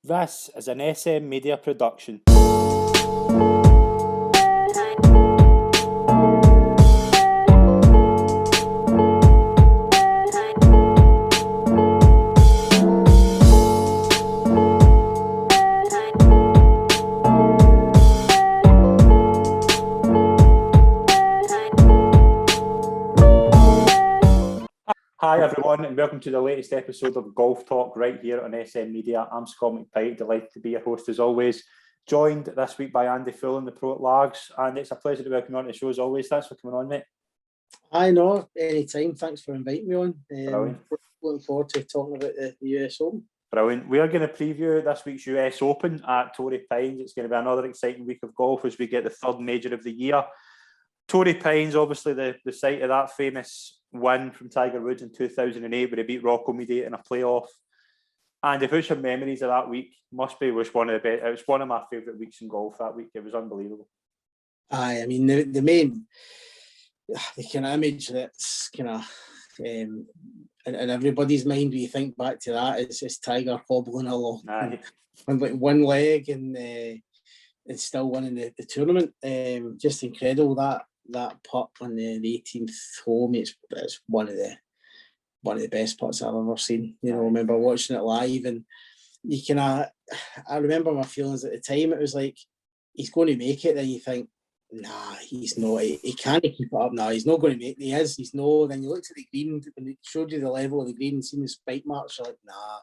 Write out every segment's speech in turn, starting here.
This is an SM Media production. Hi everyone and welcome to the latest episode of Golf Talk right here on SM Media. I'm Scott McPike, delighted to be your host as always. Joined this week by Andy Fullen, the pro at Largs, and it's a pleasure to welcome you on the show as always. Thanks for coming on, mate. I know, anytime. Thanks for inviting me on. Brilliant. Looking forward to talking about the US Open. Brilliant. We are going to preview this week's US Open at Torrey Pines. It's going to be another exciting week of golf as we get the third major of the year. Torrey Pines, obviously the site of that famous win from Tiger Woods in 2008 where he beat Rocco Mediate in a playoff. And if it's your memories of that week, was one of the best. It was one of my favourite weeks in golf that week. It was unbelievable. I mean, the main, the kind of image that's kind of in everybody's mind when you think back to that is Tiger hobbling along with like one leg and still winning the tournament. Just incredible that putt on the 18th hole. It's one of the best putts I've ever seen. You know, I remember watching it live, and I remember my feelings at the time. It was like, he's going to make it. Then you think, nah, he's not. He can't keep it up. Nah, he's not going to make it. He is. He's no. Then you looked at the green and it showed you the level of the green and seen the spike marks. You're like, nah.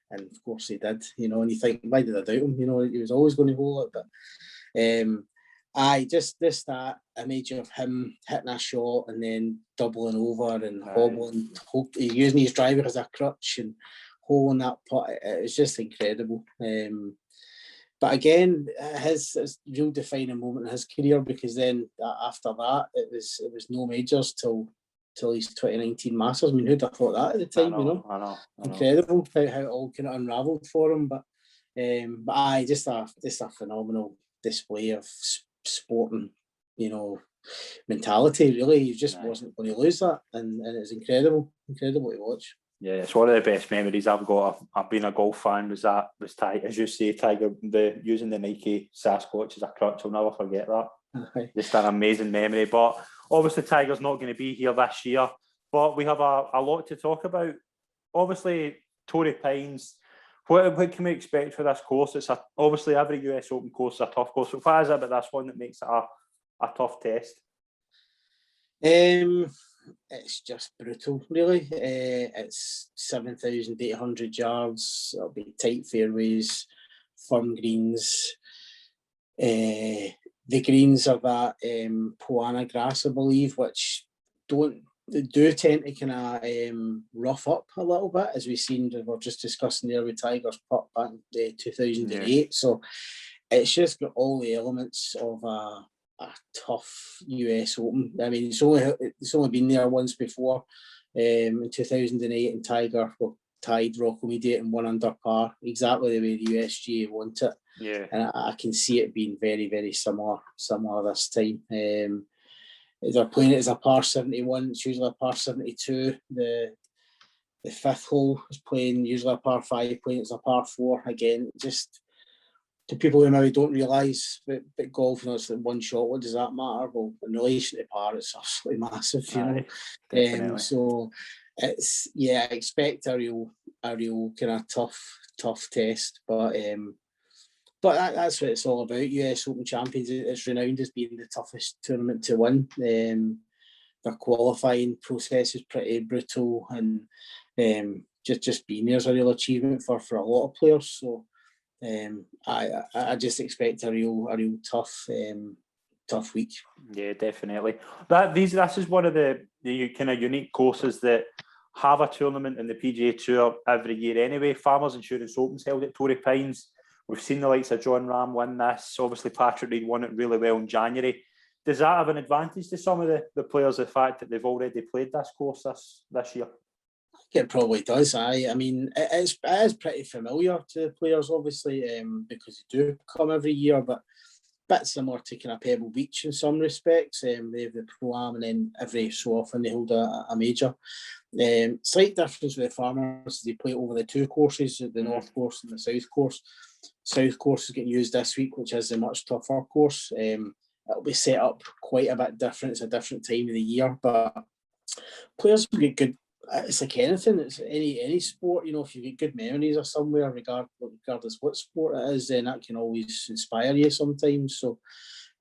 And of course he did. You know, and you think, why did I doubt him? You know, he was always going to hold it. But just that image of him hitting a shot and then doubling over and hobbling, using his driver as a crutch and holding that putt. It was just incredible. But again, his real defining moment in his career, because then after that it was no majors till his 2019 Masters. I mean, who'd have thought that at the time? I know. Incredible how it all kind of unravelled for him. But just a phenomenal display of sporting, mentality. Really, he just wasn't going to lose that, and it was incredible to watch. Yeah, it's one of the best memories I've got. I've been a golf fan. Was Tiger, as you say, Tiger using the Nike Sasquatch as a crutch. I'll never forget that. Just an amazing memory. But obviously, Tiger's not going to be here this year. But we have a lot to talk about. Obviously, Torrey Pines. What can we expect for this course? It's obviously every US Open course is a tough course. So what is it about this one that makes it a tough test? It's just brutal, really. It's 7,800 yards. It'll be tight fairways, firm greens. The greens are that Poana grass, I believe, which do tend to kind of rough up a little bit, as we were just discussing there with Tiger's putt back in 2008. Yeah. So it's just got all the elements of a tough US Open. I mean, it's only been there once before, in 2008, and Tiger tied Rocco Mediate and won under par, exactly the way the USGA want it. Yeah, and I can see it being very, very similar this time. They're playing it as a par 71. It's usually a par 72. The fifth hole is playing usually a par 5, playing it as a par 4. Again, just to people who maybe don't realise that golf, it's like one shot. What does that matter? Well, in relation to par, it's absolutely massive, So it's I expect a real kind of tough test, but that's what it's all about. US Open champions, it's renowned as being the toughest tournament to win. Their qualifying process is pretty brutal, and just being there is a real achievement for a lot of players. So I just expect a real tough week. Yeah, definitely. This is one of the kind of unique courses that have a tournament in the PGA Tour every year anyway. Farmers Insurance Open's held at Torrey Pines. We've seen the likes of Jon Rahm win this. Obviously, Patrick Reed won it really well in January. Does that have an advantage to some of the players, the fact that they've already played this course this year? It probably does. I mean, it is pretty familiar to players, obviously, because they do come every year. But bit similar to kind of Pebble Beach in some respects. They have the Pro-Am, and then every so often they hold a major. Slight difference with the Farmers, they play over the two courses, the North Course and the South Course. South Course is getting used this week, which is a much tougher course. It'll be set up quite a bit different. It's a different time of the year, but players will get good. It's like anything. It's any sport. If you get good memories of somewhere, regardless what sport it is, then that can always inspire you sometimes. So,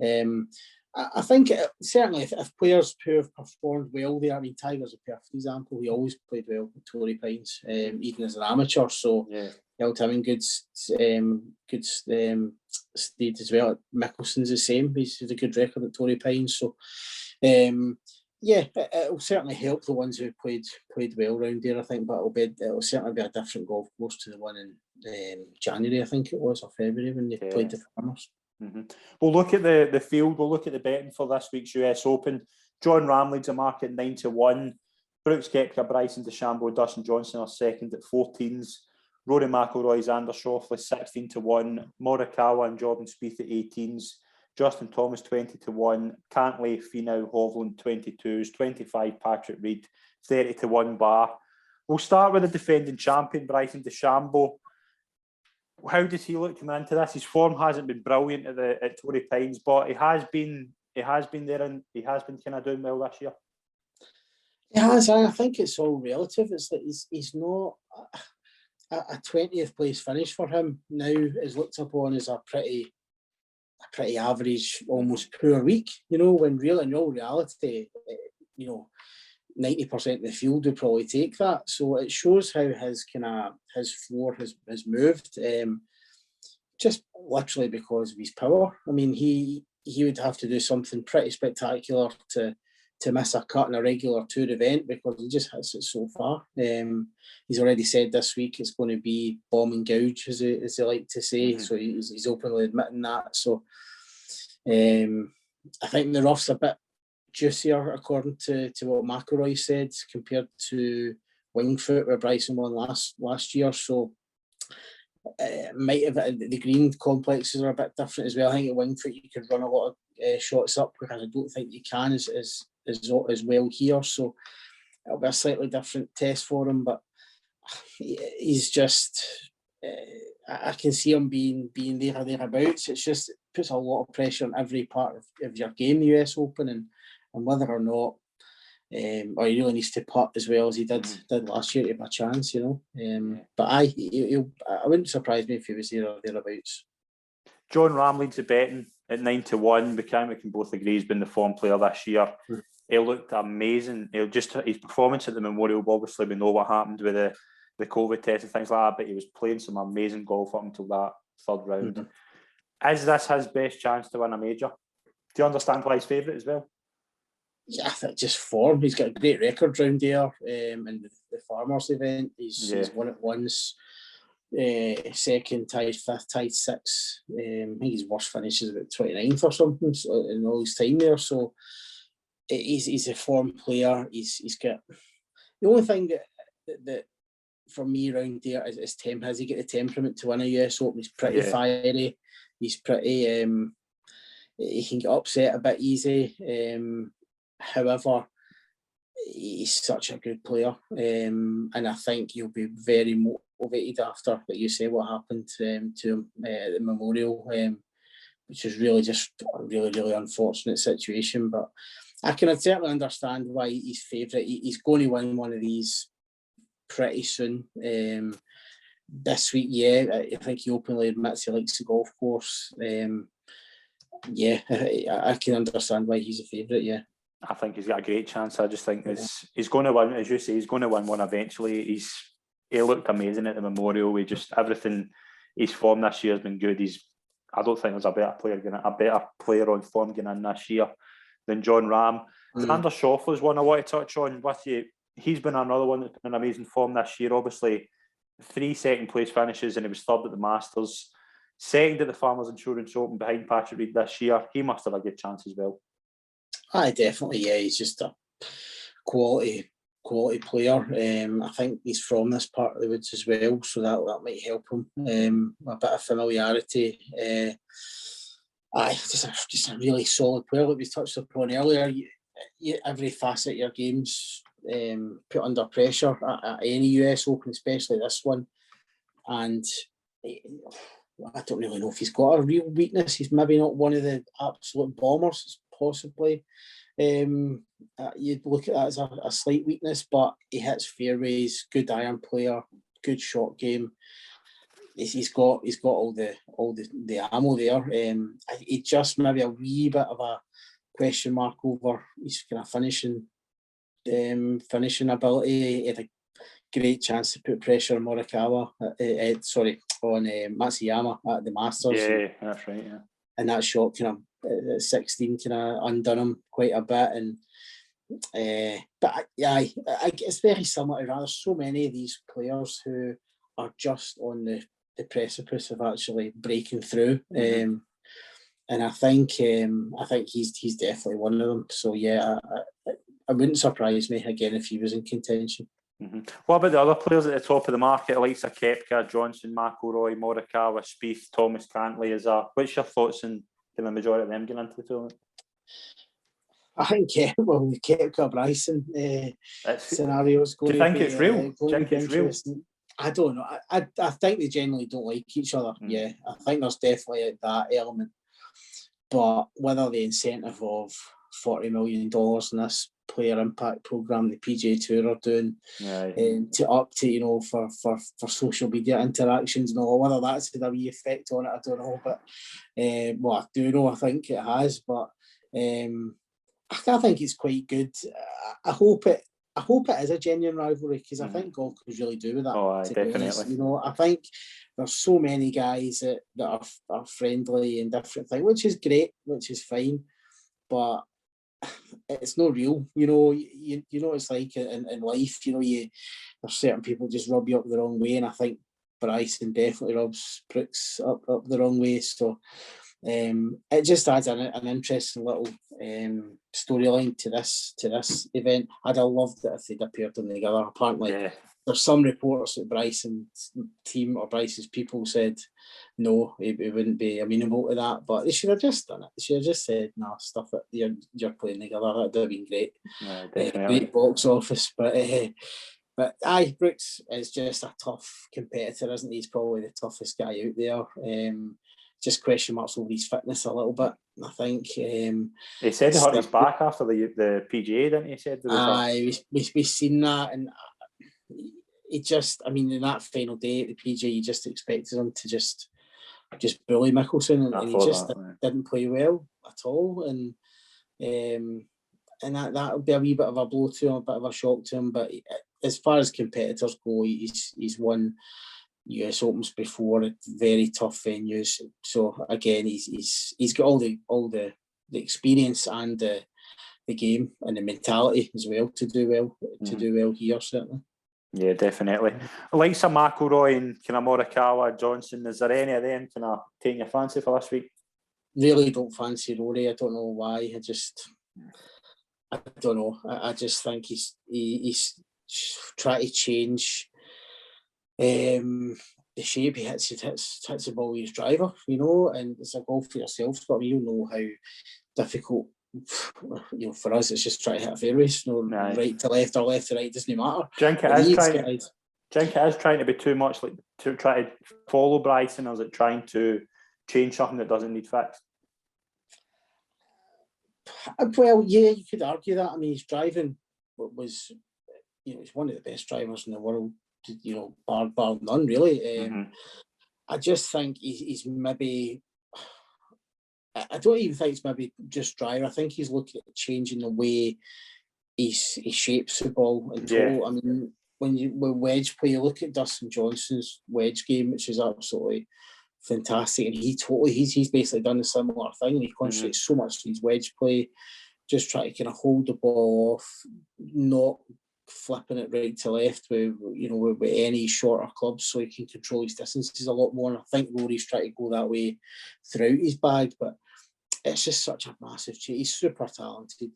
I think certainly if players who have performed well there, I mean, Tiger's a perfect example. He always played well with Torrey Pines, even as an amateur. So, held him in good state as well. Mickelson's the same. He's had a good record at Torrey Pines. So, it'll certainly help the ones who played well round there, I think, but it'll certainly be a different golf course to the one in January, I think it was, or February, when they played the Farmers. Mm-hmm. We'll look at the field. We'll look at the betting for this week's US Open. Jon Rahm leads the market 9-1. Brooks Koepka, Bryson DeChambeau, Dustin Johnson are second at 14s. Rory McIlroy, Xander Schauffele 16-1. Morikawa and Jordan Spieth at 18s. Justin Thomas 20-1. Cantley, Finau, Hovland 22s. 25 Patrick Reed, 30-1 Bar. We'll start with the defending champion Bryson DeChambeau. How does he look coming into this? His form hasn't been brilliant at Torrey Pines, but he has been there, and he has been kind of doing well this year. He has. I think it's all relative. It's like he's not a 20th place finish for him now is looked upon as a pretty average, almost poor week. When in all reality, 90% of the field would probably take that. So it shows how his floor has moved. Just literally because of his power. I mean, he would have to do something pretty spectacular to miss a cut in a regular tour event, because he just hits it so far. He's already said this week it's going to be bomb and gouge, as they like to say. Mm-hmm. So he's openly admitting that. So I think the rough's a bit juicier, according to what McIlroy said, compared to Wingfoot, where Bryson won last year. So might have the green complexes are a bit different as well. I think at Wingfoot you could run a lot of shots up, because I don't think you can as well here. So it'll be a slightly different test for him, but he's just I can see him being there or thereabouts. It's just it puts a lot of pressure on every part of your game, the US Open, and whether or not or he really needs to putt as well as he did last year to have a chance, But I wouldn't surprise me if he was there or thereabouts. Jon Rahm leads the betting at 9-1. We can both agree he's been the form player this year. He looked amazing. His performance at the Memorial, obviously we know what happened with the COVID test and things like that, but he was playing some amazing golf up until that third round. Mm-hmm. Is this his best chance to win a major? Do you understand why he's favourite as well? Yeah, I think just form. He's got a great record round there in the Farmers event. He's won it once, second, tied fifth, tied sixth. I think his worst finish is about 29th or something in all his time there. So he's a form player. He's got the only thing that for me around there is temp. Has he got the temperament to win a US Open? He's pretty fiery. He's pretty. He can get upset a bit easy. However, he's such a good player, and I think he'll be very motivated after, like you say, what happened to him at the Memorial, which is really just a really, really unfortunate situation. But I can certainly understand why he's favourite. He's going to win one of these pretty soon. This week, I think he openly admits he likes the golf course. I can understand why he's a favourite, I think he's got a great chance. I just think he's going to win, as you say, he's going to win one eventually. He looked amazing at the Memorial. Everything, his form this year has been good. I don't think there's a better player on form going in this year than Jon Rahm. Xander Schauffele is one I want to touch on with you. He's been another one that's been in amazing form this year. Obviously, 3 second place finishes, and he was third at the Masters, second at the Farmers Insurance Open behind Patrick Reed this year. He must have a good chance as well. Aye, definitely, he's just a quality player. I think he's from this part of the woods as well, so that might help him. A bit of familiarity. Just a really solid player that we touched upon earlier. Every facet of your game's put under pressure at any US Open, especially this one. And I don't really know if he's got a real weakness. He's maybe not one of the absolute bombers, possibly. You'd look at that as a slight weakness, but he hits fairways, good iron player, good shot game. He's got all the ammo there. He just maybe a wee bit of a question mark over his kind of finishing ability. He had a great chance to put pressure on Morikawa. On Matsuyama at the Masters. Yeah, that's right. Yeah, and that shot kind of at 16 kind of undone him quite a bit. And but it's very similar to that. There's so many of these players who are just on the precipice of actually breaking through. Mm-hmm. And I think he's definitely one of them. So yeah, it wouldn't surprise me again if he was in contention. Mm-hmm. What about the other players at the top of the market, like Koepka, Johnson, McIlroy, Morikawa, Spieth, Thomas Cantley? What's your thoughts on the majority of them getting into the tournament? I think the Koepka Bryson scenario is going to be. Do you think it's real? Do you think it's real? I don't know. I think they generally don't like each other. Mm. Yeah, I think there's definitely that element. But whether the incentive of $40 million in this player impact program the PGA Tour are doing for social media interactions and all, whether that's had a wee effect on it, I don't know. But I do know, I think it has. But I think it's quite good. I hope it is a genuine rivalry, because I think golf could really do with that. Oh, definitely. I think there's so many guys that are friendly and different things, which is great, which is fine, but it's not real. You know it's like in life. There's certain people just rub you up the wrong way, and I think Bryson definitely rubs Brooks up the wrong way. So it just adds an interesting little storyline to this event. I'd have loved it if they'd appeared them together. Apparently, there's some reports that Bryson's team or Bryson's people said no, it wouldn't be amenable to that. But they should have just done it. They should have just said, "Nah, stuff it. You're playing together." That'd have been great. Great box office, but Brooks is just a tough competitor, isn't he? He's probably the toughest guy out there. Just question marks over his fitness a little bit, I think. He said he hurt his back after the PGA, didn't he? He said we've seen that, and he just, in that final day at the PGA, you just expected him to just bully Mickelson, and he just didn't play well at all, and that would be a wee bit of a blow to him, a bit of a shock to him. But as far as competitors go, he's won US Opens before at very tough venues. So again, he's got all the experience and the game and the mentality as well to do well here, certainly. Yeah, definitely. Like some McIlroy and kind of Morikawa, Johnson, is there any of them kind of taking your fancy for this week? Really don't fancy Rory. I don't know why. I don't know. I just think he's trying to change the shape he hits the ball with his driver, and it's a golfer yourself, but you know how difficult, for us, it's just trying to hit a fairways, right to left or left to right, doesn't matter. Do you think it is trying to be too much, like to try to follow Bryson, or is it trying to change something that doesn't need fixed? Well, yeah, you could argue that. His driving was, he's one of the best drivers in the world, bar none, really. I just think he's maybe, I don't even think it's maybe just driver. I think he's looking at changing the way he shapes the ball in total. Yeah. When wedge play, you look at Dustin Johnson's wedge game, which is absolutely fantastic, and he's basically done a similar thing, and he concentrates so much on his wedge play, just try to kind of hold the ball off, not flipping it right to left with any shorter clubs, so he can control his distances a lot more. And I think Rory's trying to go that way throughout his bag, but it's just such a massive change. He's super talented.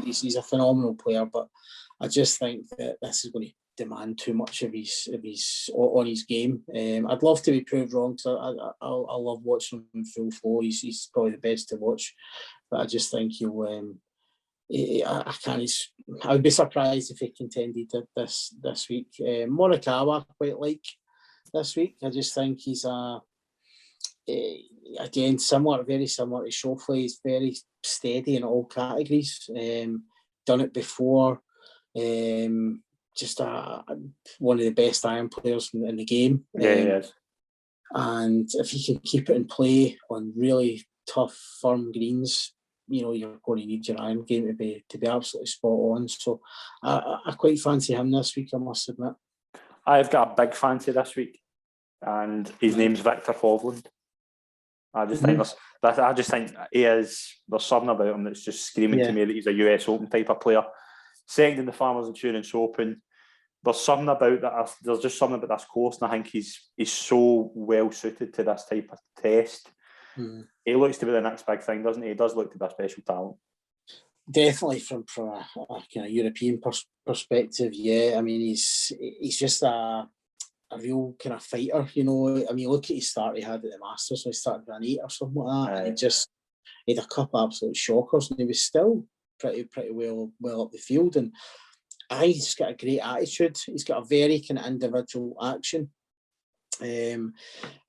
He's a phenomenal player, but I just think that this is going to demand too much of his on his game. I'd love to be proved wrong, because I love watching him full flow. He's probably the best to watch, but I just think he'll. I can't. I would be surprised if he contended this week. Morikawa I quite like this week. I just think he's again very similar to Schauffele. He's very steady in all categories. Done it before. Just one of the best iron players in the game. Yes. And if he can keep it in play on really tough, firm greens, you're going to need your iron game to be absolutely spot on. So I quite fancy him this week, I must admit. I've got a big fancy this week, and his name's Viktor Hovland. I just think there's something about him that's just screaming to me that he's a US Open type of player. Second in the Farmers Insurance Open. There's something about that. There's just something about this course, and I think he's so well suited to this type of test. He looks to be the next big thing, doesn't he? He does look to be a special talent. Definitely from a kind of European perspective, yeah. I mean, he's just a real kind of fighter, I mean, look at his start he had at the Masters. So he started with an 8 or something like that, and he had a couple of absolute shockers, and he was still pretty well up the field. And he's just got a great attitude. He's got a very kind of individual action.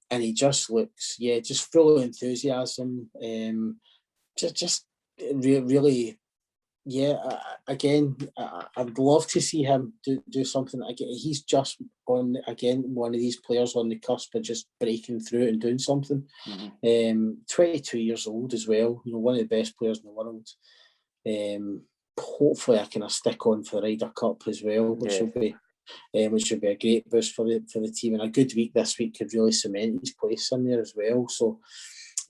And he just looks, just full of enthusiasm. Just really, again, I'd love to see him do something. Again, he's just one of these players on the cusp of just breaking through and doing something. 22 years old as well, one of the best players in the world. Hopefully I can stick on for the Ryder Cup as well, which will be a great boost for the team, and a good week this week could really cement his place in there as well. So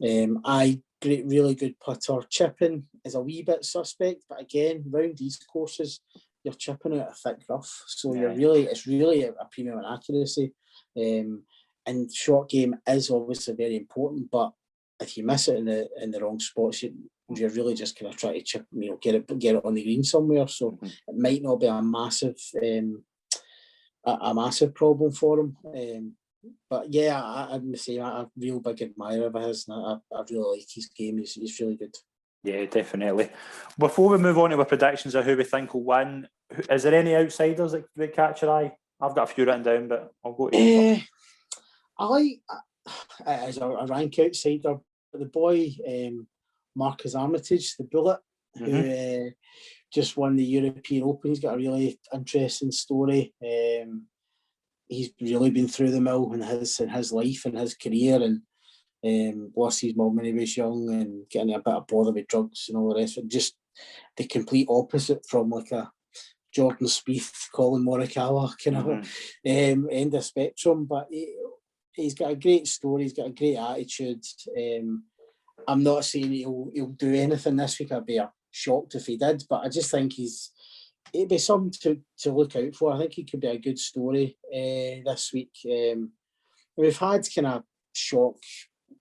really good putter. Chipping is a wee bit suspect, but again, round these courses you're chipping out a thick rough, so it's really a premium in accuracy. And short game is obviously very important, but if you miss it in the wrong spots, you're really just kind of trying to chip, get it on the green somewhere. So it might not be a massive problem for him. But I'm the same. I'm a real big admirer of his, and I really like his game. He's really good. Yeah, definitely. Before we move on to our predictions of who we think will win, is there any outsiders that catch your eye? I've got a few written down, but I'll go to you. I like, as a rank outsider, the boy Marcus Armitage, the Bullet, who just won the European Open. He's got a really interesting story. He's really been through the mill in his life and his career, and lost his mum when he was young, and getting a bit of bother with drugs and all the rest of it. Just the complete opposite from like a Jordan Spieth, Colin Morikawa kind of end of spectrum. But he's got a great story. He's got a great attitude. I'm not saying he'll do anything this week. I'd be shocked if he did, but I just think it'd be something to look out for. I think he could be a good story this week. We've had kind of shock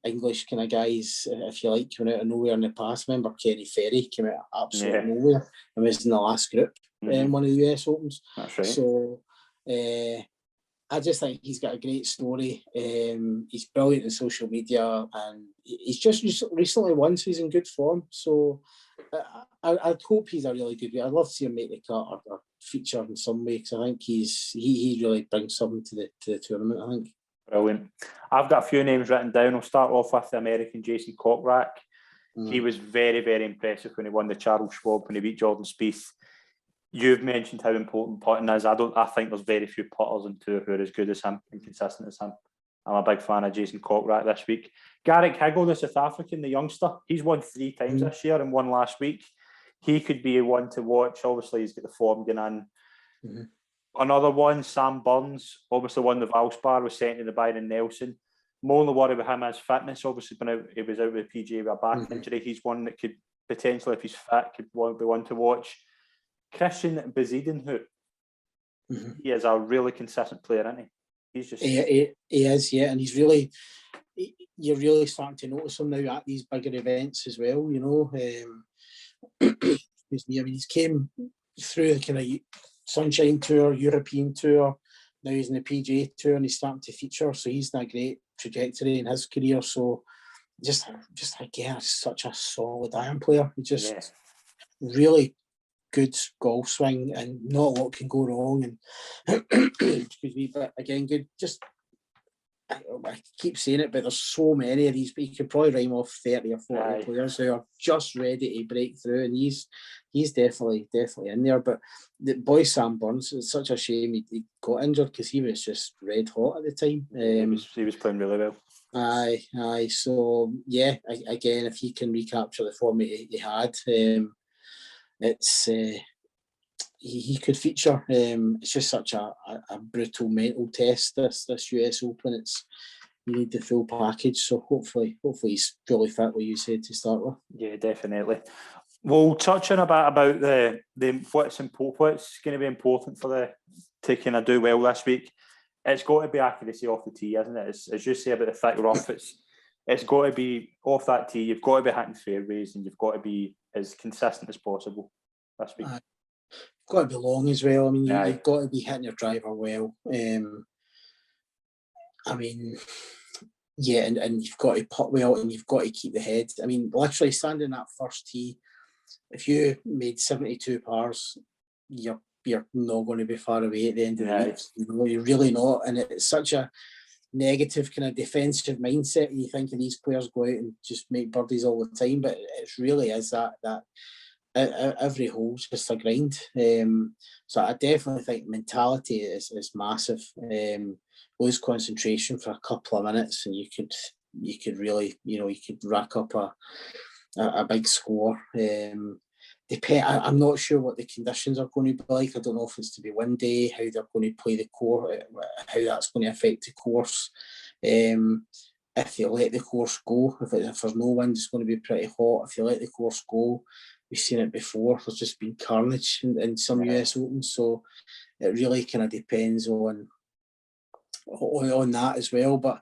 English kind of guys, if you like, coming out of nowhere in the past. I remember Kenny Ferry came out of absolutely nowhere and was in the last group one of the US Opens. That's right. So I just think he's got a great story. He's brilliant in social media, and he's just recently won, so he's in good form. So I'd hope he's a really good. I'd love to see him make the cut or feature in some way, because I think he really brings something to the tournament, I think. Brilliant. I've got a few names written down. I'll start off with the American Jason Kokrak. He was very, very impressive when he won the Charles Schwab, when he beat Jordan Spieth. You've mentioned how important putting is. I think there's very few putters in tour who are as good as him and consistent as him. I'm a big fan of Jason Kokrak this week. Garrick Higgle, the South African, the youngster, he's won 3 times this year and won last week. He could be one to watch. Obviously, he's got the form going in. Another one, Sam Burns, obviously won the Valspar, was second to the Byron Nelson. More only worry with him as fitness. Obviously, he was out with the PGA with a back injury. He's one that could potentially, if he's fit, could be one to watch. Christian Bezuidenhout. He is a really consistent player, isn't he? He's just he is, and he's really, you're really starting to notice him now at these bigger events as well. Excuse me. I mean, he's came through the kind of Sunshine Tour, European Tour. Now he's in the PGA Tour and he's starting to feature. So he's in a great trajectory in his career. So just again, such a solid iron player. He just really good golf swing and not a lot can go wrong. And excuse me, but again, good. Just I keep saying it, but there's so many of these. But you could probably rhyme off 30 or 40 players who are just ready to break through, and he's definitely in there. But the boy Sam Burns, it's such a shame he got injured because he was just red hot at the time. He was playing really well. Aye. So yeah, again, if he can recapture the form he had, it's. He could feature. It's just such a brutal mental test. This US Open. You need the full package. So hopefully he's fully fit. What you said to start with. Yeah, definitely. We'll touch on a bit about the what's going to be important for to kind of do well this week. It's got to be accuracy off the tee, isn't it? As you say about the thick rough, it's got to be off that tee. You've got to be hitting fairways, and you've got to be as consistent as possible this week. Got to be long as well. I mean, you've got to be hitting your driver well. I mean, yeah, and you've got to putt well, and you've got to keep the head. I mean, literally standing that first tee, if you made 72 pars, you're not going to be far away at the end of the week. You know, you're really not, and it's such a negative kind of defensive mindset when you think of these players go out and just make birdies all the time, but it really is that every hole's just a grind. So I definitely think mentality is massive. Lose concentration for a couple of minutes and you could really, you could rack up a big score. I'm not sure what the conditions are going to be like. I don't know if it's to be windy, how they're going to play the course, how that's going to affect the course. If you let the course go, if there's no wind, it's going to be pretty hot. If you let the course go, we've seen it before. There's just been carnage in some US Opens, so it really kind of depends on that as well. But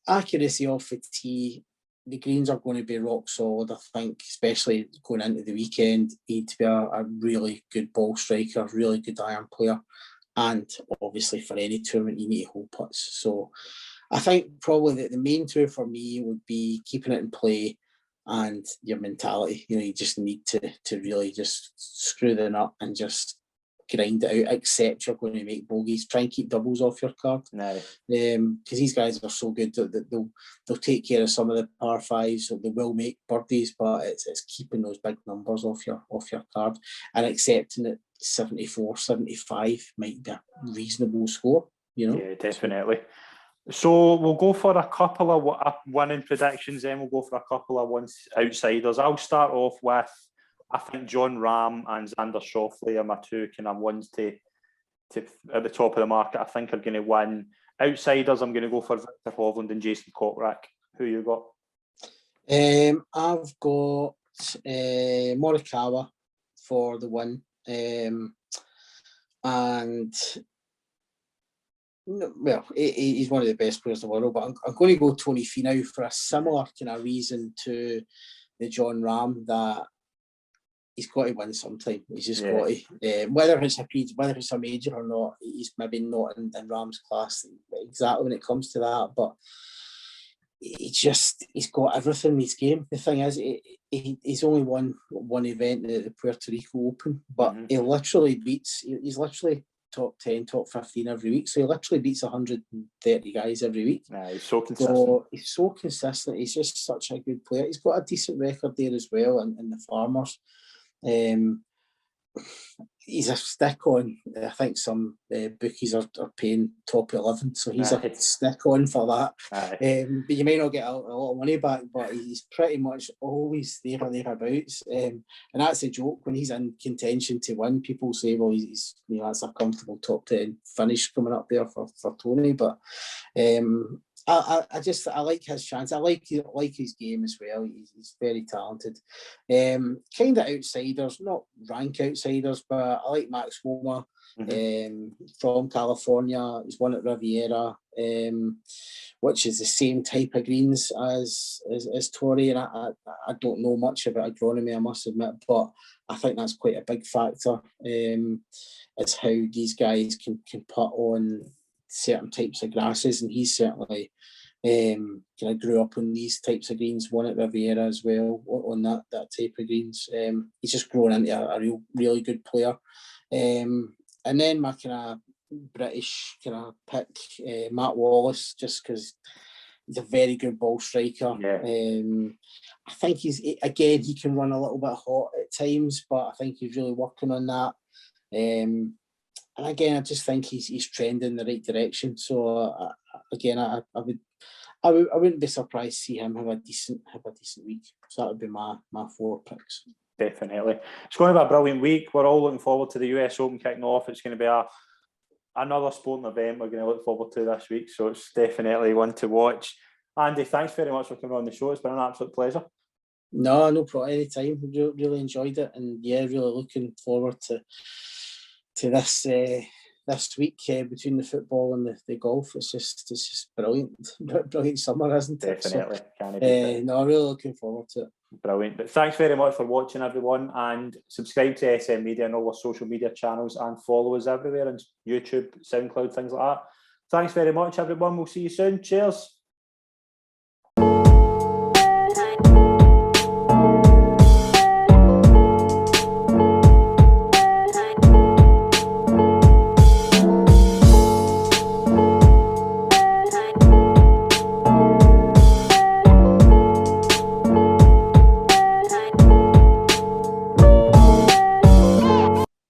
accuracy off the tee, the greens are going to be rock solid. I think, especially going into the weekend, you need to be a really good ball striker, really good iron player, and obviously for any tournament you need hole putts. So I think probably the main two for me would be keeping it in play and your mentality. You just need to really just screw the nut and just grind it out. Accept you're going to make bogeys. Try and keep doubles off your card. Because these guys are so good that they'll take care of some of the par fives. So they will make birdies, but it's keeping those big numbers off your card and accepting that 74, 75 might be a reasonable score. Yeah, definitely. So we'll go for a couple of winning predictions, then we'll go for a couple of outsiders. I'll start off with, I think Jon Rahm and Xander Schauffele are my two kind of ones to at the top of the market I think are going to win. Outsiders, I'm going to go for Viktor Hovland and Jason Kokrak. Who you got? I've got Morikawa for the win. And well, he's one of the best players in the world, but I'm going to go Tony Finau for a similar kind of reason to the Jon Rahm, that he's got to win sometime. He's just got to, whether it's a major or not. He's maybe not in Rahm's class exactly when it comes to that, but he's got everything in his game. The thing is, he's only won one event, the Puerto Rico Open, but he's literally top 10, top 15 every week. So he literally beats 130 guys every week. He's so consistent. He's just such a good player. He's got a decent record there as well in the Farmers. He's a stick on. I think some bookies are paying top 11, so he's a stick on for that. But you may not get a lot of money back, but he's pretty much always there or thereabouts. And that's a joke when he's in contention to win. People say, well, he's that's a comfortable top 10 finish coming up there for Tony. But I like his chance. I like his game as well. He's very talented. Kind of outsiders, not rank outsiders, but I like Max Homa. From California. He's won at Riviera, which is the same type of greens as Torrey. And I don't know much about agronomy, I must admit, but I think that's quite a big factor. Is how these guys can put on certain types of grasses, and he's certainly kind of grew up on these types of greens, won at Riviera as well on that type of greens. He's just grown into a really good player. And then my kind of British kind of pick, Matt Wallace, just because he's a very good ball striker. I think he can run a little bit hot at times, but I think he's really working on that. And again, I just think he's trending in the right direction. So I wouldn't be surprised to see him have a decent week. So that would be my 4 picks. Definitely. It's going to be a brilliant week. We're all looking forward to the US Open kicking off. It's going to be another sporting event we're going to look forward to this week. So it's definitely one to watch. Andy, thanks very much for coming on the show. It's been an absolute pleasure. No problem. Anytime. Really enjoyed it. And yeah, really looking forward to this week between the football and the golf. It's just brilliant summer, isn't it? Definitely. Really looking forward to it. Brilliant. But thanks very much for watching, everyone, and subscribe to SM Media and all our social media channels and follow us everywhere on YouTube, SoundCloud, things like that. Thanks very much, everyone. We'll see you soon. Cheers.